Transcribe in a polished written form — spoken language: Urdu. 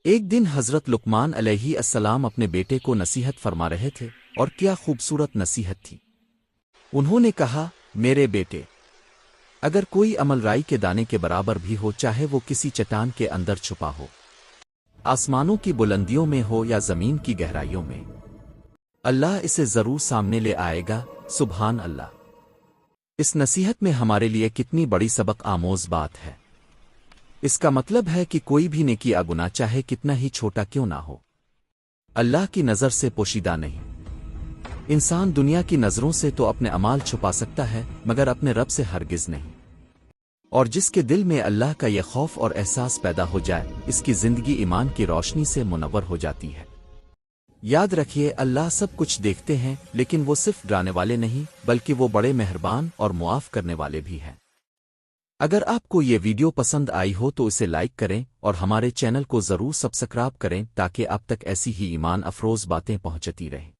ایک دن حضرت لقمان علیہ السلام اپنے بیٹے کو نصیحت فرما رہے تھے، اور کیا خوبصورت نصیحت تھی۔ انہوں نے کہا، میرے بیٹے، اگر کوئی عمل رائی کے دانے کے برابر بھی ہو، چاہے وہ کسی چٹان کے اندر چھپا ہو، آسمانوں کی بلندیوں میں ہو یا زمین کی گہرائیوں میں، اللہ اسے ضرور سامنے لے آئے گا۔ سبحان اللہ! اس نصیحت میں ہمارے لیے کتنی بڑی سبق آموز بات ہے۔ اس کا مطلب ہے کہ کوئی بھی نیکی یا گناہ چاہے کتنا ہی چھوٹا کیوں نہ ہو، اللہ کی نظر سے پوشیدہ نہیں۔ انسان دنیا کی نظروں سے تو اپنے اعمال چھپا سکتا ہے، مگر اپنے رب سے ہرگز نہیں۔ اور جس کے دل میں اللہ کا یہ خوف اور احساس پیدا ہو جائے، اس کی زندگی ایمان کی روشنی سے منور ہو جاتی ہے۔ یاد رکھیے، اللہ سب کچھ دیکھتے ہیں، لیکن وہ صرف ڈرانے والے نہیں، بلکہ وہ بڑے مہربان اور معاف کرنے والے بھی ہیں۔ اگر آپ کو یہ ویڈیو پسند آئی ہو تو اسے لائک کریں اور ہمارے چینل کو ضرور سبسکرائب کریں تاکہ اب تک ایسی ہی ایمان افروز باتیں پہنچتی رہیں۔